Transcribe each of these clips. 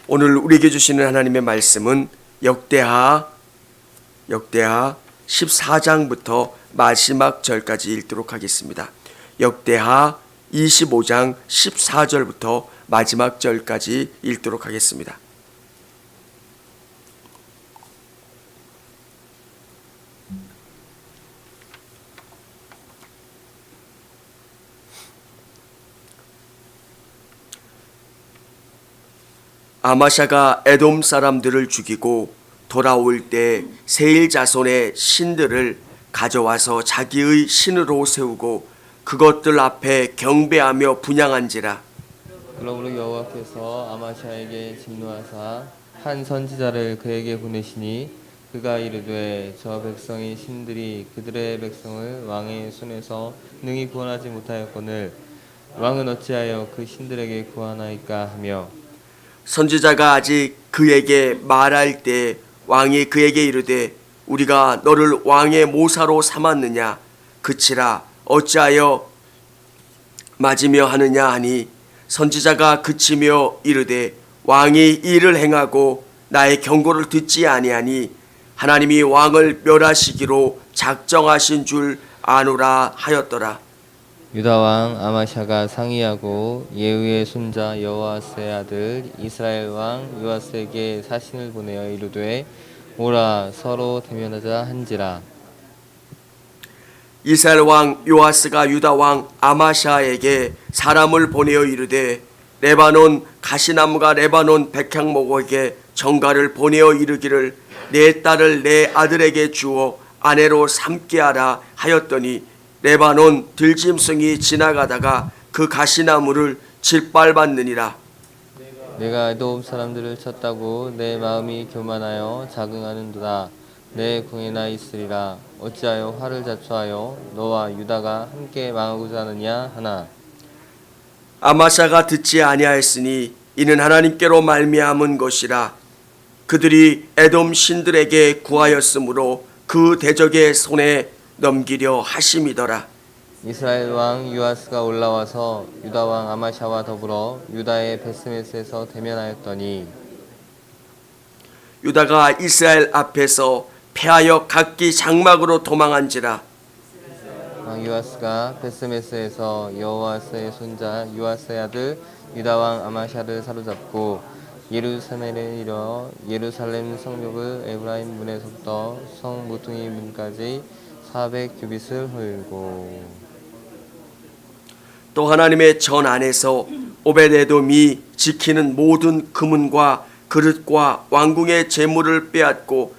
오늘 우리에게 주시는 하나님의 말씀은 역대하 14장부터 마지막 절까지 읽도록 하겠습니다. 역대하 25장 14절부터 마지막 절까지 읽도록 하겠습니다. 아마샤가 에돔 사람들을 죽이고 돌아올 때 세일 자손의 신들을 가져와서 자기의 신으로 세우고 그것들 앞에 경배하며 분향한지라. 그러므로 여호와께서 아마샤에게 진노하사 한 선지자를 그에게 보내시니 그가 이르되 저 백성의 신들이 그들의 백성을 왕의 손에서 능히 구원하지 못하였거늘 왕은 어찌하여 그 신들에게 구하나이까 하며 선지자가 아직 그에게 말할 때 왕이 그에게 이르되 우리가 너를 왕의 모사로 삼았느냐 그치라 어찌하여 맞으며 하느냐 하니 선지자가 그치며 이르되 왕이 이를 행하고 나의 경고를 듣지 아니하니 하나님이 왕을 멸하시기로 작정하신 줄 아노라 하였더라. 유다 왕 아마샤가 상의하고 예후의 손자 여호아스의 아들 이스라엘 왕 요아스에게 사신을 보내어 이르되 오라 서로 대면하자 한지라. 이스라엘 왕 요아스가 유다 왕 아마샤에게 사람을 보내어 이르되 레바논 가시나무가 레바논 백향목에게 전가를 보내어 이르기를 내 딸을 내 아들에게 주어 아내로 삼게 하라 하였더니 레바논 들짐승이 지나가다가 그 가시나무를 짓밟았느니라. 내가 에돔 사람들을 쳤다고 내 마음이 교만하여 자긍하는도다. 내 궁에나 있으리라. 어찌하여 화를 자초하여 너와 유다가 함께 망하고자 하느냐 하나. 아마샤가 듣지 아니하였으니 이는 하나님께로 말미암은 것이라. 그들이 에돔 신들에게 구하였으므로 그 대적의 손에 넘기려 하심이더라. 이스라엘 왕 요아스가 올라와서 유다 왕 아마샤와 더불어 유다의 베스메스에서 대면하였더니 유다가 이스라엘 앞에서 패하여 각기 장막으로 도망한지라. 왕 요아스가 베스메스에서 여호아스의 손자 요아스의 아들 유다 왕 아마샤를 사로잡고 예루살렘에 이르러 예루살렘 성벽을 에브라임 문에서부터 성 모퉁이 문까지 400규빗을 헐고. 또 하나님의 전 안에서 오벳에돔이 지키는 모든 금은과 그릇과 왕궁의 재물을 빼앗고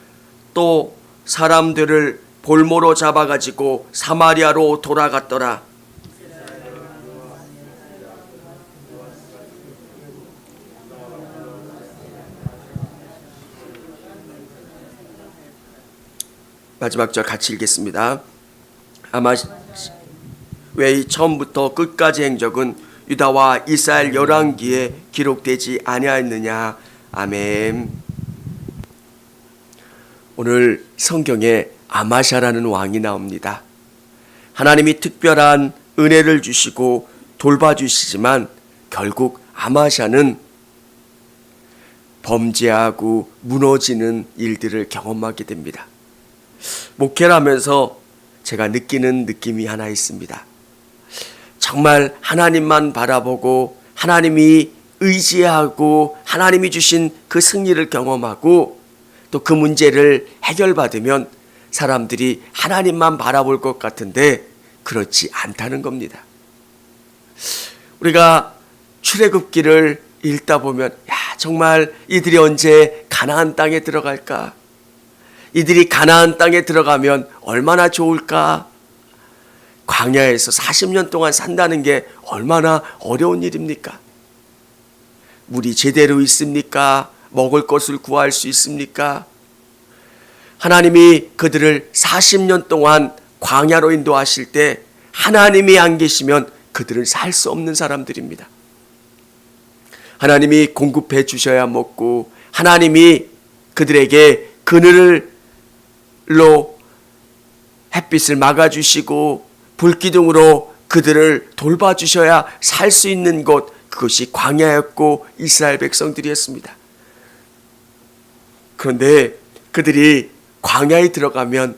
또 사람들을 볼모로 잡아가지고 사마리아로 돌아갔더라. 마지막 절 같이 읽겠습니다. 아마 왜 처음부터 끝까지 행적은 유다와 이스라엘 열왕기에 기록되지 아니하였느냐. 아멘. 오늘 성경에 아마샤라는 왕이 나옵니다. 하나님이 특별한 은혜를 주시고 돌봐주시지만 결국 아마샤는 범죄하고 무너지는 일들을 경험하게 됩니다. 목회를 하면서 제가 느끼는 느낌이 하나 있습니다. 정말 하나님만 바라보고 하나님이 의지하고 하나님이 주신 그 승리를 경험하고 또 그 문제를 해결받으면 사람들이 하나님만 바라볼 것 같은데 그렇지 않다는 겁니다. 우리가 출애굽기를 읽다 보면 야, 정말 이들이 언제 가나안 땅에 들어갈까? 이들이 가나안 땅에 들어가면 얼마나 좋을까? 광야에서 40년 동안 산다는 게 얼마나 어려운 일입니까? 물이 제대로 있습니까? 먹을 것을 구할 수 있습니까? 하나님이 그들을 40년 동안 광야로 인도하실 때 하나님이 안 계시면 그들은 살 수 없는 사람들입니다. 하나님이 공급해 주셔야 먹고 하나님이 그들에게 그늘로 햇빛을 막아주시고 불기둥으로 그들을 돌봐주셔야 살 수 있는 곳, 그것이 광야였고 이스라엘 백성들이었습니다. 그런데 그들이 광야에 들어가면,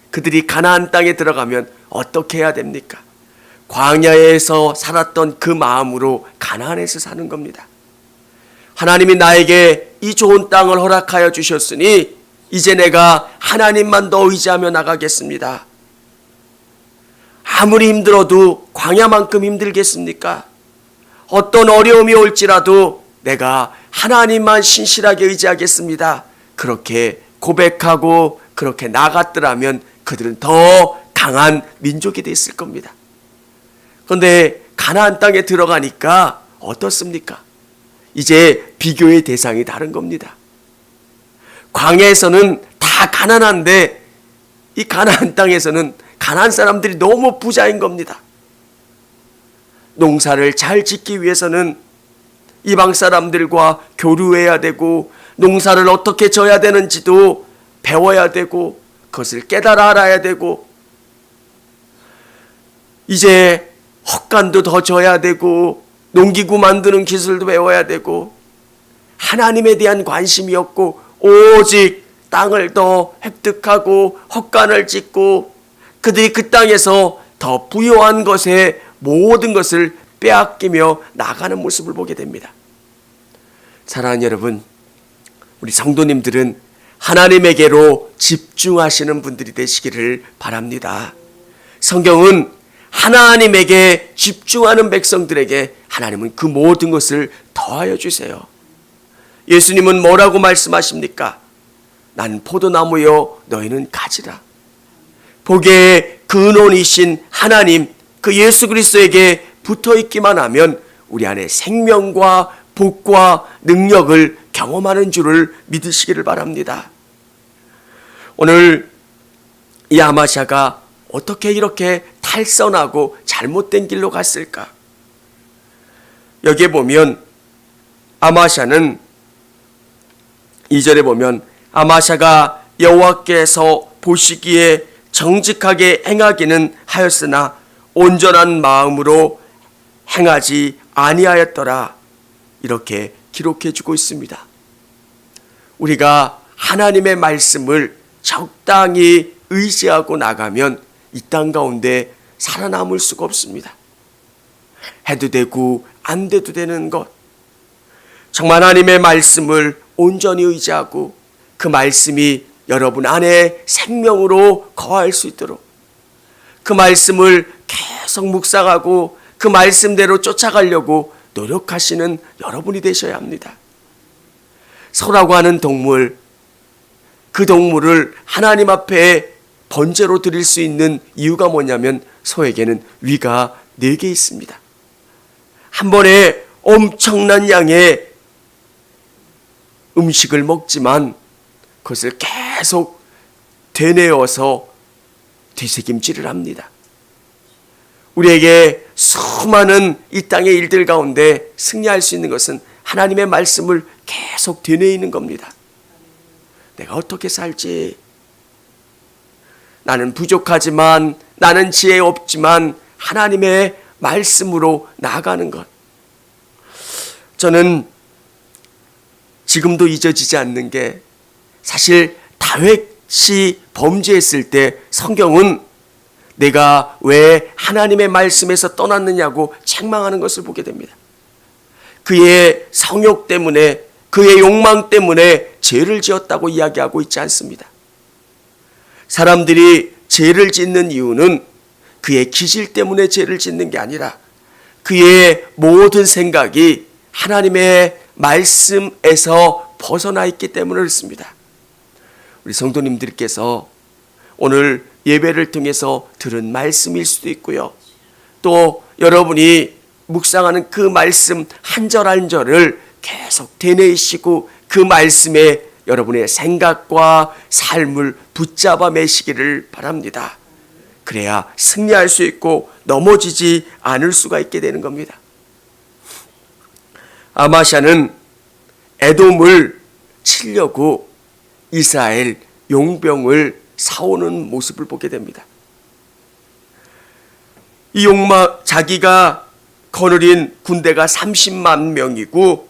그들이 가나안 땅에 들어가면 어떻게 해야 됩니까? 광야에서 살았던 그 마음으로 가나안에서 사는 겁니다. 하나님이 나에게 이 좋은 땅을 허락하여 주셨으니 이제 내가 하나님만 더 의지하며 나가겠습니다. 아무리 힘들어도 광야만큼 힘들겠습니까? 어떤 어려움이 올지라도 내가 하나님만 신실하게 의지하겠습니다. 그렇게 고백하고 그렇게 나갔더라면 그들은 더 강한 민족이 됐을 겁니다. 그런데 가나안 땅에 들어가니까 어떻습니까? 이제 비교의 대상이 다른 겁니다. 광야에서는 다 가난한데 이 가나안 땅에서는 가나안 사람들이 너무 부자인 겁니다. 농사를 잘 짓기 위해서는 이방 사람들과 교류해야 되고 농사를 어떻게 져야 되는지도 배워야 되고 그것을 깨달아 알아야 되고 이제 헛간도 더 져야 되고 농기구 만드는 기술도 배워야 되고 하나님에 대한 관심이 없고 오직 땅을 더 획득하고 헛간을 짓고 그들이 그 땅에서 더 부요한 것에 모든 것을 빼앗기며 나가는 모습을 보게 됩니다. 사랑하는 여러분, 우리 성도님들은 하나님에게로 집중하시는 분들이 되시기를 바랍니다. 성경은 하나님에게 집중하는 백성들에게 하나님은 그 모든 것을 더하여 주세요. 예수님은 뭐라고 말씀하십니까? 난 포도나무요 너희는 가지라. 복의 근원이신 하나님 그 예수 그리스도에게 붙어있기만 하면 우리 안에 생명과 복과 능력을 경험하는 줄을 믿으시기를 바랍니다. 오늘 이 아마샤가 어떻게 이렇게 탈선하고 잘못된 길로 갔을까? 여기에 보면 아마샤는 2절에 보면 아마샤가 여호와께서 보시기에 정직하게 행하기는 하였으나 온전한 마음으로 행하지 아니하였더라. 이렇게 기록해 주고 있습니다. 우리가 하나님의 말씀을 적당히 의지하고 나가면 이 땅 가운데 살아남을 수가 없습니다. 해도 되고 안 돼도 되는 것, 정말 하나님의 말씀을 온전히 의지하고 그 말씀이 여러분 안에 생명으로 거할 수 있도록 그 말씀을 계속 묵상하고 그 말씀대로 쫓아가려고 노력하시는 여러분이 되셔야 합니다. 소라고 하는 동물, 그 동물을 하나님 앞에 번제로 드릴 수 있는 이유가 뭐냐면 소에게는 위가 4개 있습니다. 한 번에 엄청난 양의 음식을 먹지만 그것을 계속 되뇌어서 되새김질을 합니다. 우리에게 수많은 이 땅의 일들 가운데 승리할 수 있는 것은 하나님의 말씀을 계속 되뇌이는 겁니다. 내가 어떻게 살지? 나는 부족하지만, 나는 지혜 없지만 하나님의 말씀으로 나아가는 것. 저는 지금도 잊어지지 않는 게 사실 다윗이 범죄했을 때 성경은 내가 왜 하나님의 말씀에서 떠났느냐고 책망하는 것을 보게 됩니다. 그의 성욕 때문에, 그의 욕망 때문에 죄를 지었다고 이야기하고 있지 않습니다. 사람들이 죄를 짓는 이유는 그의 기질 때문에 죄를 짓는 게 아니라 그의 모든 생각이 하나님의 말씀에서 벗어나 있기 때문에 그렇습니다. 우리 성도님들께서 오늘 예배를 통해서 들은 말씀일 수도 있고요. 또 여러분이 묵상하는 그 말씀 한 절 한 절을 계속 되뇌이시고 그 말씀에 여러분의 생각과 삶을 붙잡아 매시기를 바랍니다. 그래야 승리할 수 있고 넘어지지 않을 수가 있게 되는 겁니다. 아마샤는 에돔을 치려고 이스라엘 용병을 사오는 모습을 보게 됩니다. 이 자기가 거느린 군대가 30만 명이고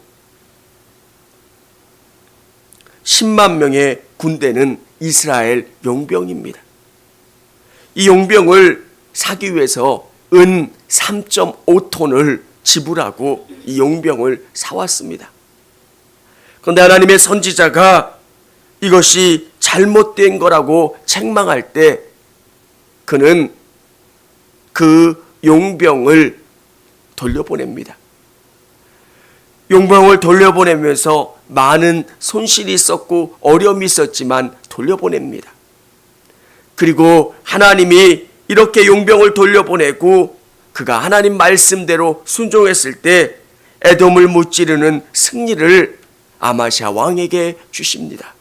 10만 명의 군대는 이스라엘 용병입니다. 이 용병을 사기 위해서 은 3.5톤을 지불하고 이 용병을 사왔습니다. 그런데 하나님의 선지자가 이것이 잘못된 거라고 책망할 때 그는 그 용병을 돌려보냅니다. 용병을 돌려보내면서 많은 손실이 있었고 어려움이 있었지만 돌려보냅니다. 그리고 하나님이 이렇게 용병을 돌려보내고 그가 하나님 말씀대로 순종했을 때 에돔을 무찌르는 승리를 아마시아 왕에게 주십니다.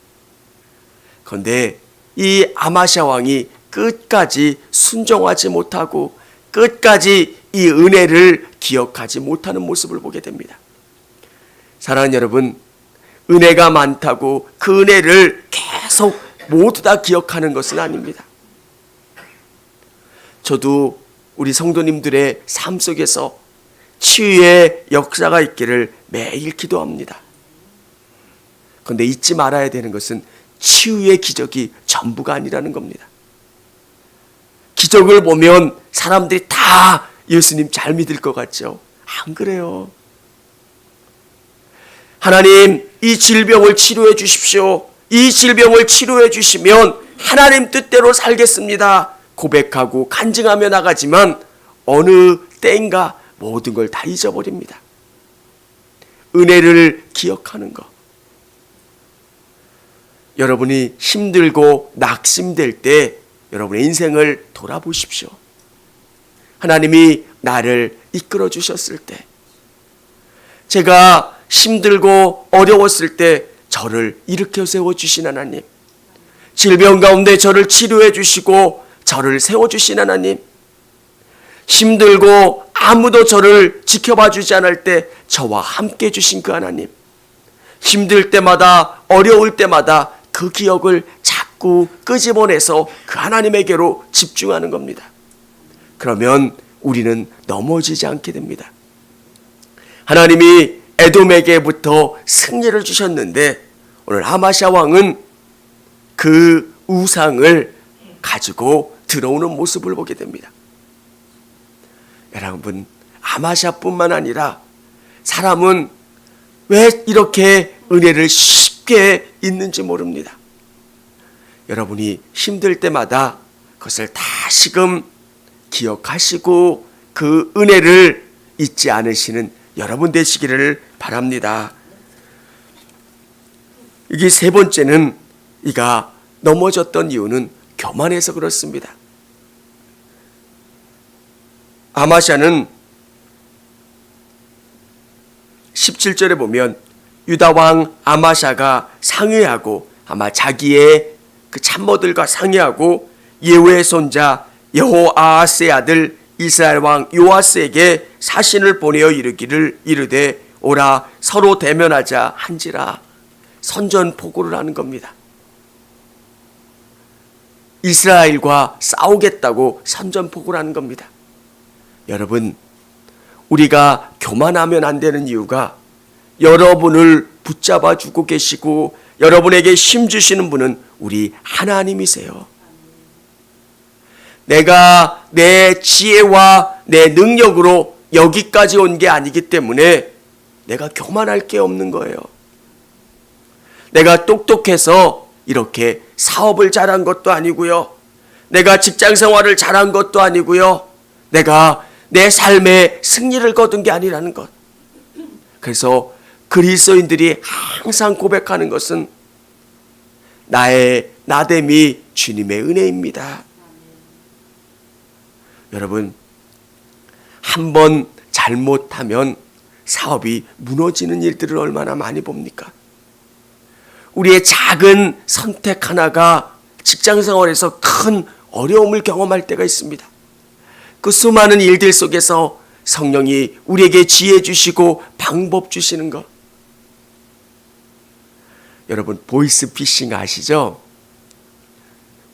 그런데 이 아마시아 왕이 끝까지 순종하지 못하고 끝까지 이 은혜를 기억하지 못하는 모습을 보게 됩니다. 사랑하는 여러분, 은혜가 많다고 그 은혜를 계속 모두 다 기억하는 것은 아닙니다. 저도 우리 성도님들의 삶 속에서 치유의 역사가 있기를 매일 기도합니다. 그런데 잊지 말아야 되는 것은 치유의 기적이 전부가 아니라는 겁니다. 기적을 보면 사람들이 다 예수님 잘 믿을 것 같죠? 안 그래요. 하나님, 이 질병을 치료해 주십시오. 이 질병을 치료해 주시면 하나님 뜻대로 살겠습니다. 고백하고 간증하며 나가지만 어느 때인가 모든 걸 다 잊어버립니다. 은혜를 기억하는 것. 여러분이 힘들고 낙심될 때 여러분의 인생을 돌아보십시오. 하나님이 나를 이끌어 주셨을 때, 제가 힘들고 어려웠을 때 저를 일으켜 세워주신 하나님, 질병 가운데 저를 치료해 주시고 저를 세워주신 하나님, 힘들고 아무도 저를 지켜봐 주지 않을 때 저와 함께 주신 그 하나님, 힘들 때마다 어려울 때마다 그 기억을 자꾸 끄집어내서 그 하나님에게로 집중하는 겁니다. 그러면 우리는 넘어지지 않게 됩니다. 하나님이 에돔에게부터 승리를 주셨는데 오늘 아마시아 왕은 그 우상을 가지고 들어오는 모습을 보게 됩니다. 여러분, 아마시아뿐만 아니라 사람은 왜 이렇게 은혜를 쉽게 잊는지 모릅니다. 여러분이 힘들 때마다 그것을 다시금 기억하시고 그 은혜를 잊지 않으시는 여러분 되시기를 바랍니다. 이게 세 번째는 이가 넘어졌던 이유는 교만해서 그렇습니다. 아마시아는 17절에 보면 유다 왕 아마시아가 상의하고 아마 자기의 그 참모들과 상의하고 예후의 손자 여호아하스의 아들 이스라엘 왕 요아스에게 사신을 보내어 이르되 오라 서로 대면하자 한지라. 선전포고를 하는 겁니다. 이스라엘과 싸우겠다고 선전포고를 하는 겁니다. 여러분, 우리가 교만하면 안 되는 이유가 여러분을 붙잡아 주고 계시고 여러분에게 힘 주시는 분은 우리 하나님이세요. 내가 내 지혜와 내 능력으로 여기까지 온 게 아니기 때문에 내가 교만할 게 없는 거예요. 내가 똑똑해서 이렇게 사업을 잘한 것도 아니고요. 내가 직장 생활을 잘한 것도 아니고요. 내가 내 삶에 승리를 거둔 게 아니라는 것. 그래서 그리스도인들이 항상 고백하는 것은 나의 나됨이 주님의 은혜입니다. 여러분, 한번 잘못하면 사업이 무너지는 일들을 얼마나 많이 봅니까? 우리의 작은 선택 하나가 직장 생활에서 큰 어려움을 경험할 때가 있습니다. 그 수많은 일들 속에서 성령이 우리에게 지혜 주시고 방법 주시는 것. 여러분, 보이스피싱 아시죠?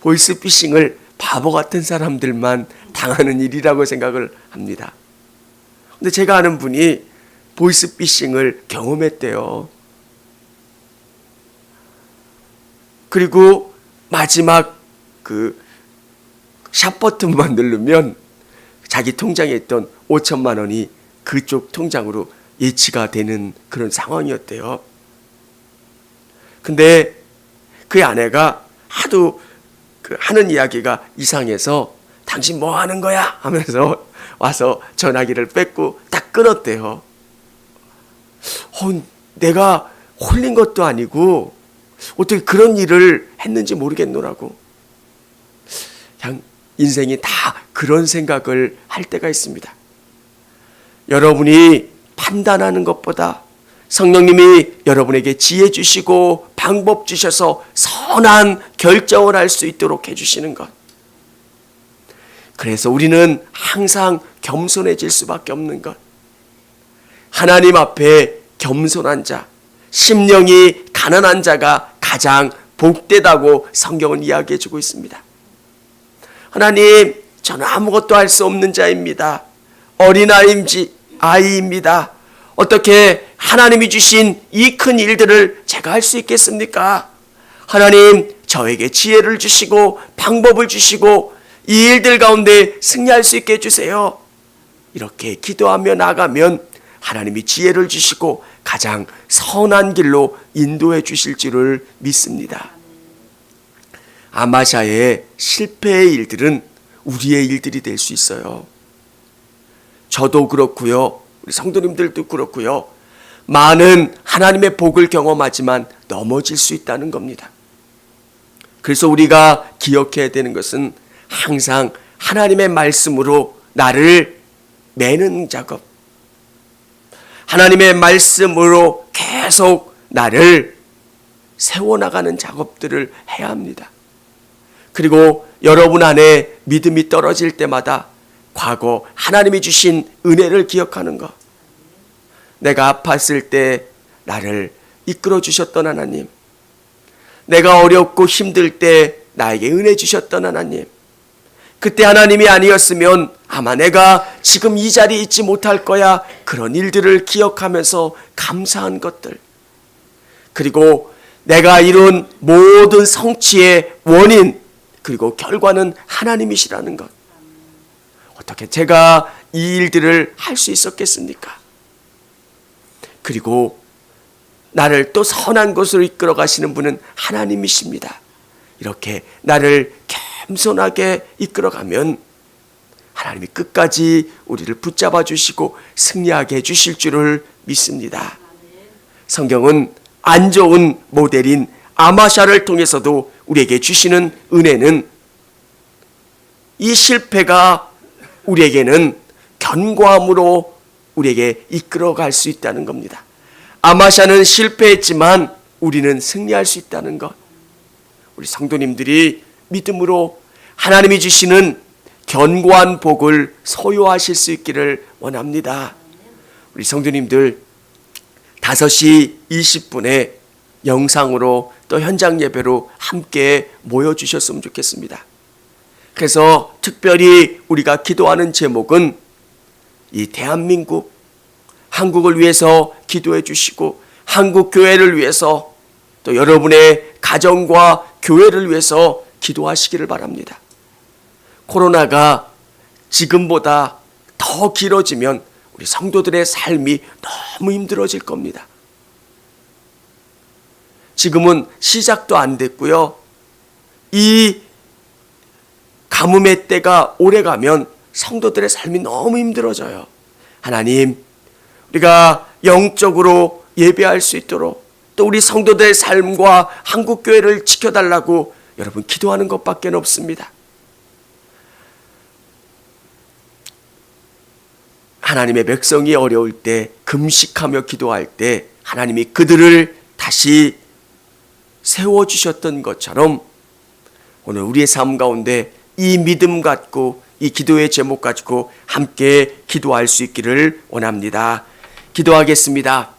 보이스피싱을 바보 같은 사람들만 당하는 일이라고 생각을 합니다. 근데 제가 아는 분이 보이스피싱을 경험했대요. 그리고 마지막 그 샵 버튼만 누르면 자기 통장에 있던 5천만 원이 그쪽 통장으로 예치가 되는 그런 상황이었대요. 근데 그 아내가 하도 그 하는 이야기가 이상해서 당신 뭐 하는 거야? 하면서 와서 전화기를 뺏고 딱 끊었대요. 내가 홀린 것도 아니고 어떻게 그런 일을 했는지 모르겠노라고. 그냥 인생이 다 그런 생각을 할 때가 있습니다. 여러분이 판단하는 것보다 성령님이 여러분에게 지혜 주시고 방법 주셔서 선한 결정을 할 수 있도록 해주시는 것. 그래서 우리는 항상 겸손해질 수밖에 없는 것. 하나님 앞에 겸손한 자, 심령이 가난한 자가 가장 복되다고 성경은 이야기해 주고 있습니다. 하나님, 저는 아무것도 할 수 없는 자입니다. 아이입니다. 어떻게 하나님이 주신 이 큰 일들을 제가 할 수 있겠습니까? 하나님, 저에게 지혜를 주시고 방법을 주시고 이 일들 가운데 승리할 수 있게 해주세요. 이렇게 기도하며 나가면 하나님이 지혜를 주시고 가장 선한 길로 인도해 주실 줄을 믿습니다. 아마샤의 실패의 일들은 우리의 일들이 될 수 있어요. 저도 그렇고요. 우리 성도님들도 그렇고요. 많은 하나님의 복을 경험하지만 넘어질 수 있다는 겁니다. 그래서 우리가 기억해야 되는 것은 항상 하나님의 말씀으로 나를 매는 작업, 하나님의 말씀으로 계속 나를 세워나가는 작업들을 해야 합니다. 그리고 여러분 안에 믿음이 떨어질 때마다 과거 하나님이 주신 은혜를 기억하는 것. 내가 아팠을 때 나를 이끌어 주셨던 하나님, 내가 어렵고 힘들 때 나에게 은혜 주셨던 하나님, 그때 하나님이 아니었으면 아마 내가 지금 이 자리에 있지 못할 거야. 그런 일들을 기억하면서 감사한 것들, 그리고 내가 이룬 모든 성취의 원인 그리고 결과는 하나님이시라는 것. 어떻게 제가 이 일들을 할 수 있었겠습니까? 그리고 나를 또 선한 곳으로 이끌어 가시는 분은 하나님이십니다. 이렇게 나를 겸손하게 이끌어가면 하나님이 끝까지 우리를 붙잡아 주시고 승리하게 해 주실 줄을 믿습니다. 성경은 안 좋은 모델인 아마샤를 통해서도 우리에게 주시는 은혜는 이 실패가 우리에게는 견고함으로 우리에게 이끌어갈 수 있다는 겁니다. 아마샤는 실패했지만 우리는 승리할 수 있다는 것. 우리 성도님들이 믿음으로 하나님이 주시는 견고한 복을 소유하실 수 있기를 원합니다. 우리 성도님들 5시 20분에 영상으로 또 현장 예배로 함께 모여주셨으면 좋겠습니다. 그래서 특별히 우리가 기도하는 제목은 이 대한민국, 한국을 위해서 기도해 주시고 한국 교회를 위해서 또 여러분의 가정과 교회를 위해서 기도하시기를 바랍니다. 코로나가 지금보다 더 길어지면 우리 성도들의 삶이 너무 힘들어질 겁니다. 지금은 시작도 안 됐고요. 이 가뭄의 때가 오래가면 성도들의 삶이 너무 힘들어져요. 하나님, 우리가 영적으로 예배할 수 있도록 또 우리 성도들의 삶과 한국교회를 지켜달라고 여러분 기도하는 것밖에 없습니다. 하나님의 백성이 어려울 때, 금식하며 기도할 때 하나님이 그들을 다시 세워주셨던 것처럼 오늘 우리의 삶 가운데 이 믿음 갖고 이 기도의 제목 가지고 함께 기도할 수 있기를 원합니다. 기도하겠습니다.